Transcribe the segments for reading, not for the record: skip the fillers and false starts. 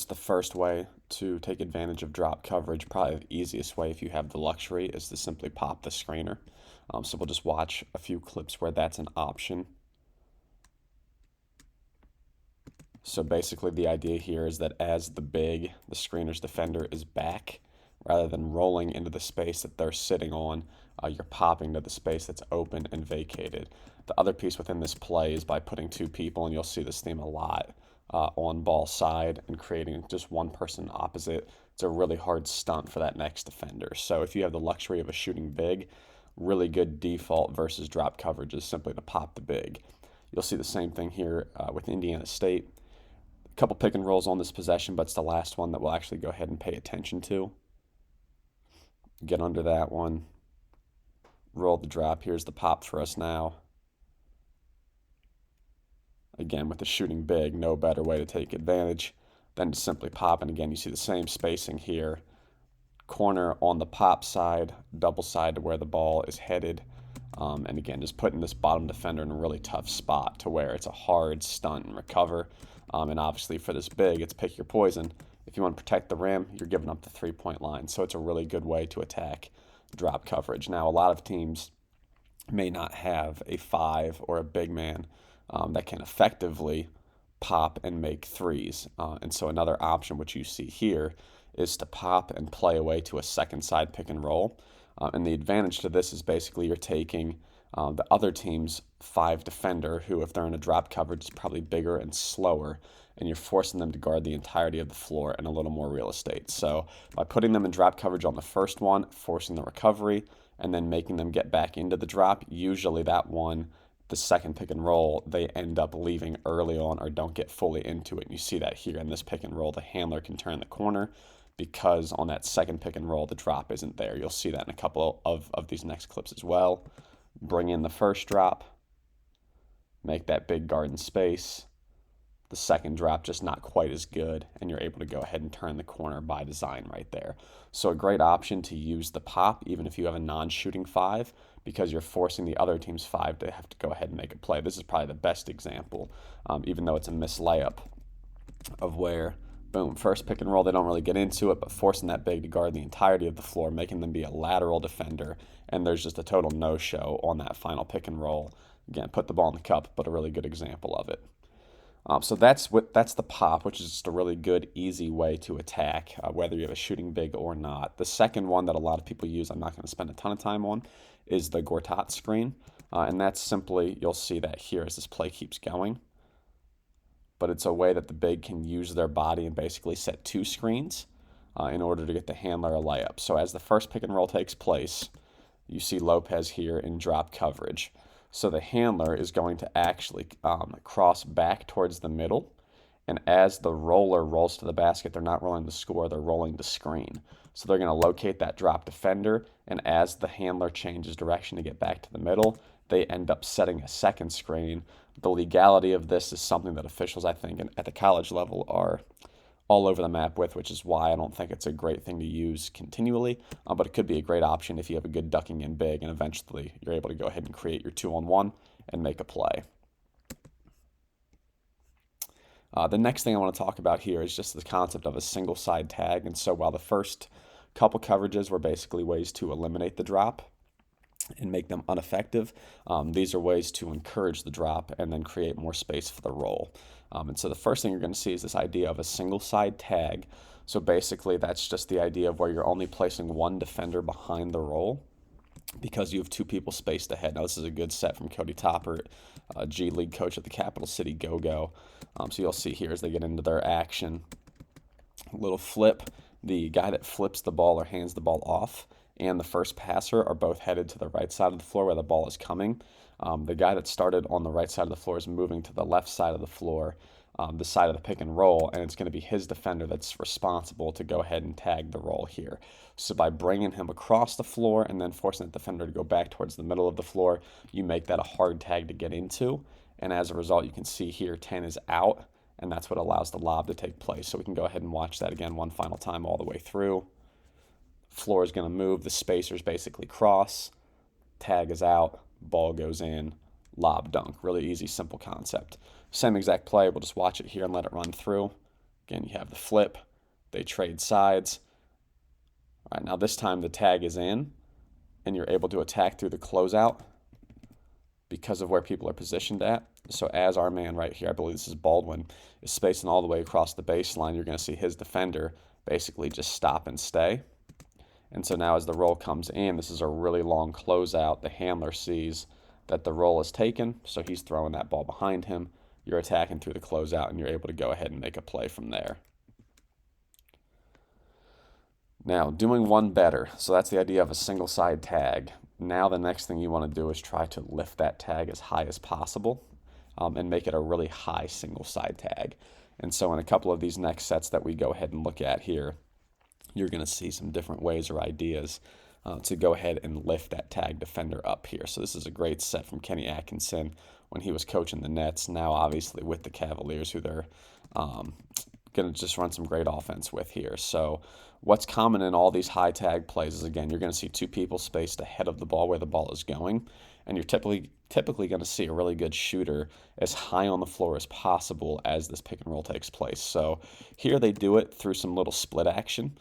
the first way to take advantage of drop coverage, probably the easiest way if you have the luxury, is to simply pop the screener. So we'll just watch a few clips where that's an option. So basically the idea here is that as the screener's defender is back, rather than rolling into the space that they're sitting on, you're popping to the space that's open and vacated. The other piece within this play is by putting two people, and you'll see this theme a lot, on ball side and creating just one person opposite. It's a really hard stunt for that next defender. So if you have the luxury of a shooting big, really good default versus drop coverage is simply to pop the big. You'll see the same thing here with Indiana State. A couple pick and rolls on this possession, but it's the last one that we'll actually go ahead and pay attention to. Get under that one. Roll the drop. Here's the pop for us now. Again, with the shooting big, no better way to take advantage than to simply pop. And again, you see the same spacing here. Corner on the pop side, double side to where the ball is headed. And again, just putting this bottom defender in a really tough spot to where it's a hard stunt and recover. And obviously for this big, it's pick your poison. If you want to protect the rim, you're giving up the three-point line. So it's a really good way to attack drop coverage. Now, a lot of teams may not have a five or a big man that can effectively pop and make threes. And so another option, which you see here, is to pop and play away to a second side pick and roll. And the advantage to this is basically you're taking the other team's five defender, who, if they're in a drop coverage, is probably bigger and slower, and you're forcing them to guard the entirety of the floor and a little more real estate. So by putting them in drop coverage on the first one, forcing the recovery, and then making them get back into the drop, usually that one, the second pick and roll, they end up leaving early on or don't get fully into it. And you see that here in this pick and roll, the handler can turn the corner because on that second pick and roll, the drop isn't there. You'll see that in a couple of these next clips as well. Bring in the first drop, make that big garden space. The second drop just not quite as good, and you're able to go ahead and turn the corner by design right there. So a great option to use the pop, even if you have a non-shooting five, because you're forcing the other team's five to have to go ahead and make a play. This is probably the best example, even though it's a missed layup, of where, boom, first pick and roll, they don't really get into it, but forcing that big to guard the entirety of the floor, making them be a lateral defender, and there's just a total no-show on that final pick and roll. Again, put the ball in the cup, but a really good example of it. So that's the pop, which is just a really good, easy way to attack, whether you have a shooting big or not. The second one that a lot of people use, I'm not going to spend a ton of time on, is the Gortat screen. And that's simply, you'll see that here as this play keeps going. But it's a way that the big can use their body and basically set two screens in order to get the handler a layup. So as the first pick and roll takes place, you see Lopez here in drop coverage. So the handler is going to actually cross back towards the middle. And as the roller rolls to the basket, they're not rolling to score, they're rolling to screen. So they're going to locate that drop defender, and as the handler changes direction to get back to the middle, they end up setting a second screen. The legality of this is something that officials, I think, at the college level are all over the map with, which is why I don't think it's a great thing to use continually, but it could be a great option if you have a good ducking in big, and eventually you're able to go ahead and create your 2-on-1 and make a play. The next thing I want to talk about here is just the concept of a single side tag. And so while the first couple coverages were basically ways to eliminate the drop and make them ineffective, these are ways to encourage the drop and then create more space for the roll. And so the first thing you're going to see is this idea of a single side tag. So basically that's just the idea of where you're only placing one defender behind the roll because you have two people spaced ahead. Now this is a good set from Cody Topper, G League coach at the Capital City Go-Go. So you'll see here as they get into their action, little flip, the guy that flips the ball or hands the ball off and the first passer are both headed to the right side of the floor where the ball is coming. The guy that started on the right side of the floor is moving to the left side of the floor, the side of the pick and roll, and it's going to be his defender that's responsible to go ahead and tag the roll here. So by bringing him across the floor and then forcing the defender to go back towards the middle of the floor, you make that a hard tag to get into, and as a result, you can see here 10 is out, and that's what allows the lob to take place. So we can go ahead and watch that again one final time all the way through. Floor is going to move, the spacers basically cross, tag is out, ball goes in, lob dunk. Really easy, simple concept. Same exact play, we'll just watch it here and let it run through. Again, you have the flip. They trade sides. All right, now this time the tag is in, and you're able to attack through the closeout because of where people are positioned at. So as our man right here, I believe this is Baldwin, is spacing all the way across the baseline, you're going to see his defender basically just stop and stay. And so now as the roll comes in, this is a really long closeout. The handler sees that the roll is taken, so he's throwing that ball behind him. You're attacking through the closeout, and you're able to go ahead and make a play from there. Now, doing one better. So that's the idea of a single side tag. Now the next thing you want to do is try to lift that tag as high as possible and make it a really high single side tag. And so in a couple of these next sets that we go ahead and look at here, you're going to see some different ways or ideas to go ahead and lift that tag defender up here. So this is a great set from Kenny Atkinson when he was coaching the Nets. Now obviously with the Cavaliers, who they're going to just run some great offense with here. So what's common in all these high tag plays is, again, you're going to see two people spaced ahead of the ball where the ball is going, and you're typically going to see a really good shooter as high on the floor as possible as this pick and roll takes place. So here they do it through some little split action.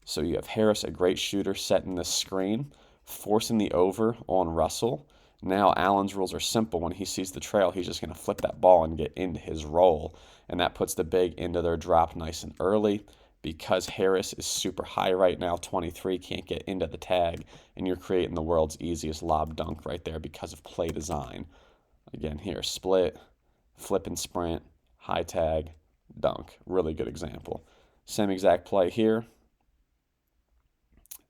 So you have Harris, a great shooter, setting this screen, forcing the over on Russell. Now Allen's rules are simple. When he sees the trail, he's just going to flip that ball and get into his roll, and that puts the big into their drop nice and early. Because Harris is super high right now, 23, can't get into the tag, and you're creating the world's easiest lob dunk right there because of play design. Again, here, split, flip and sprint, high tag, dunk. Really good example. Same exact play here.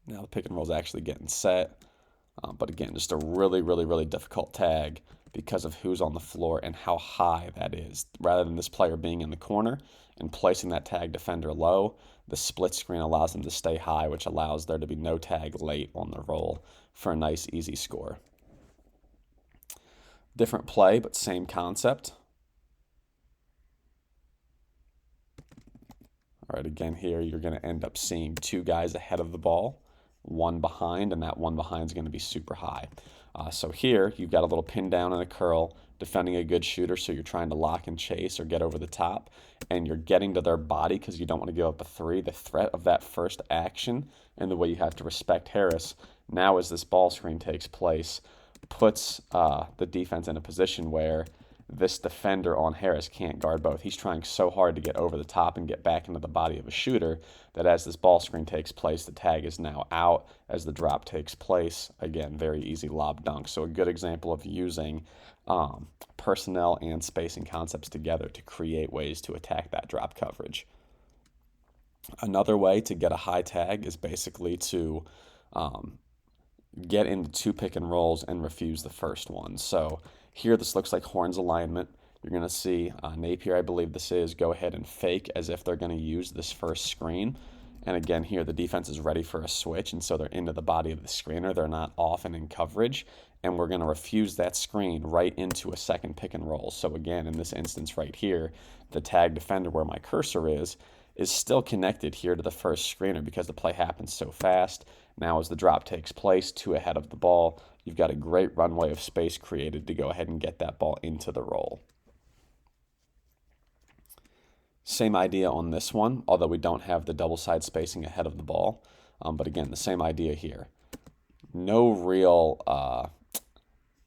Now the pick and roll is actually getting set. But again, just a really, really, really difficult tag because of who's on the floor and how high that is. Rather than this player being in the corner and placing that tag defender low, the split screen allows them to stay high, which allows there to be no tag late on the roll for a nice, easy score. Different play, but same concept. All right, again here, you're going to end up seeing two guys ahead of the ball, one behind, and that one behind is going to be super high. So here, you've got a little pin down and a curl, defending a good shooter, so you're trying to lock and chase or get over the top, and you're getting to their body because you don't want to give up a three. The threat of that first action and the way you have to respect Harris now as this ball screen takes place puts the defense in a position where this defender on Harris can't guard both. He's trying so hard to get over the top and get back into the body of a shooter that as this ball screen takes place, the tag is now out as the drop takes place. Again, very easy lob dunk. So a good example of using personnel and spacing concepts together to create ways to attack that drop coverage. Another way to get a high tag is basically to get into two pick and rolls and refuse the first one. So here, this looks like Horn's alignment. You're going to see Napier, I believe this is, go ahead and fake as if they're going to use this first screen. And again, here, the defense is ready for a switch, and so they're into the body of the screener. They're not off and in coverage, and we're going to refuse that screen right into a second pick and roll. So again, in this instance right here, the tag defender where my cursor is still connected here to the first screener because the play happens so fast. Now as the drop takes place, two ahead of the ball, you've got a great runway of space created to go ahead and get that ball into the roll. Same idea on this one, although we don't have the double side spacing ahead of the ball. But again, the same idea here. No real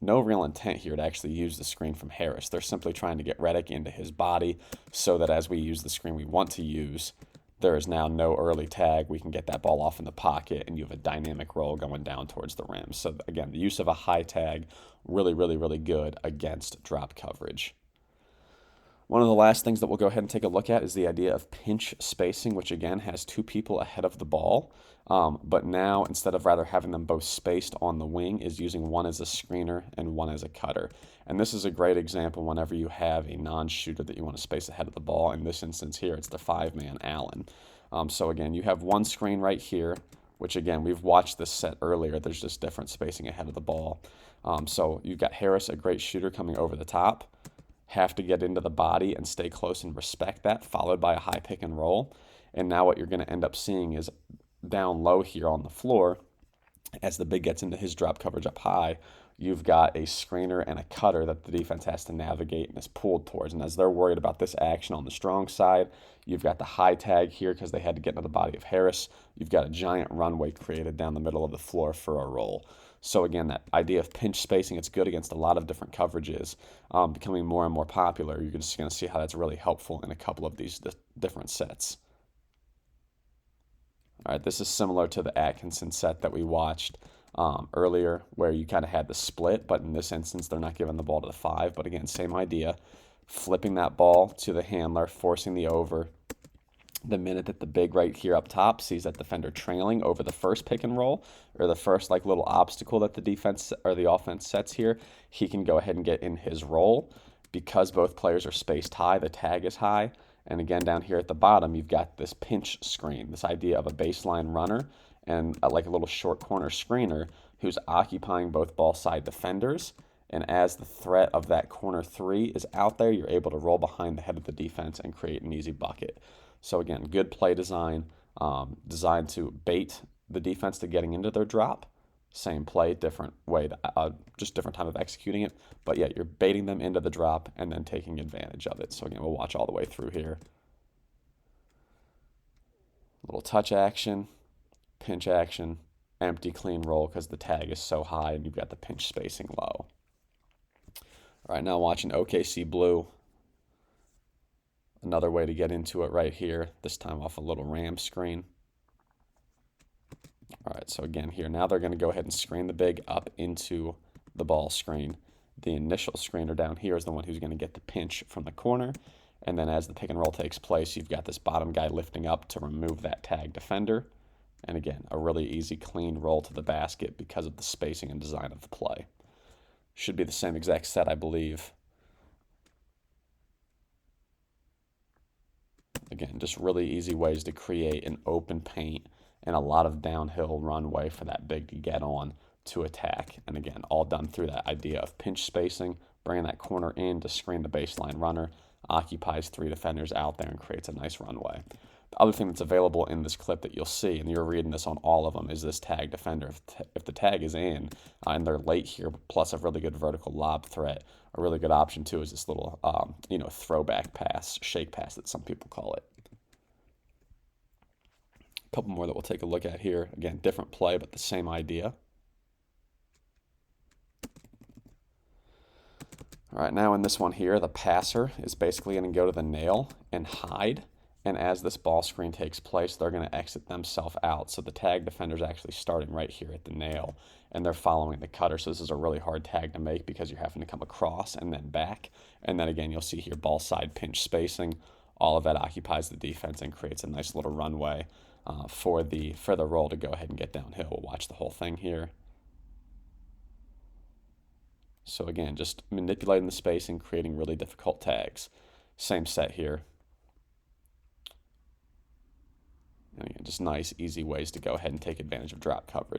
intent here to actually use the screen from Harris. They're simply trying to get Redick into his body so that as we use the screen we want to use, there is now no early tag. We can get that ball off in the pocket, and you have a dynamic roll going down towards the rim. So again, the use of a high tag, really, really, really good against drop coverage. One of the last things that we'll go ahead and take a look at is the idea of pinch spacing, which again has two people ahead of the ball. But now, instead of rather having them both spaced on the wing, is using one as a screener and one as a cutter. And this is a great example whenever you have a non-shooter that you want to space ahead of the ball. In this instance here, it's the five-man Allen. So again, you have one screen right here, which again, we've watched this set earlier. There's just different spacing ahead of the ball. So you've got Harris, a great shooter, coming over the top. Have to get into the body and stay close and respect that, followed by a high pick and roll. And now what you're going to end up seeing is down low here on the floor, as the big gets into his drop coverage up high, you've got a screener and a cutter that the defense has to navigate and is pulled towards. And as they're worried about this action on the strong side, you've got the high tag here because they had to get into the body of Harris. You've got a giant runway created down the middle of the floor for a roll. So again, that idea of pinch spacing, it's good against a lot of different coverages, becoming more and more popular. You're just going to see how that's really helpful in a couple of these different sets. All right, this is similar to the Atkinson set that we watched earlier, where you kind of had the split, but in this instance, they're not giving the ball to the 5. But again, same idea, flipping that ball to the handler, forcing the over. The minute that the big right here up top sees that defender trailing over the first pick and roll, or the first like little obstacle that the defense or the offense sets here, he can go ahead and get in his roll. Because both players are spaced high, the tag is high. And again, down here at the bottom, you've got this pinch screen, this idea of a baseline runner and like a little short corner screener who's occupying both ball side defenders. And as the threat of that corner 3 is out there, you're able to roll behind the head of the defense and create an easy bucket. So again, good play design, designed to bait the defense to getting into their drop. Same play, different way, just different time of executing it. But yeah, you're baiting them into the drop and then taking advantage of it. So again, we'll watch all the way through here. Little touch action, pinch action, empty clean roll because the tag is so high and you've got the pinch spacing low. All right, now watching OKC Blue. Another way to get into it right here, this time off a little ram screen. All right, so again here, now they're going to go ahead and screen the big up into the ball screen. The initial screener down here is the one who's going to get the pinch from the corner. And then as the pick and roll takes place, you've got this bottom guy lifting up to remove that tag defender. And again, a really easy, clean roll to the basket because of the spacing and design of the play. Should be the same exact set, I believe. Again, just really easy ways to create an open paint and a lot of downhill runway for that big to get on to attack. And again, all done through that idea of pinch spacing, bringing that corner in to screen the baseline runner, occupies 3 defenders out there and creates a nice runway. The other thing that's available in this clip that you'll see, and you're reading this on all of them, is this tag defender. If the tag is in and they're late here, plus a really good vertical lob threat, a really good option too is this little throwback pass, shake pass that some people call it. A couple more that we'll take a look at here. Again, different play, but the same idea. All right, now in this one here, the passer is basically going to go to the nail and hide. And as this ball screen takes place, they're going to exit themselves out. So the tag defender is actually starting right here at the nail, and they're following the cutter. So this is a really hard tag to make because you're having to come across and then back. And then again, you'll see here ball side pinch spacing. All of that occupies the defense and creates a nice little runway for the roll to go ahead and get downhill. We'll watch the whole thing here. So again, just manipulating the spacing, creating really difficult tags. Same set here. And again, just nice, easy ways to go ahead and take advantage of drop coverage.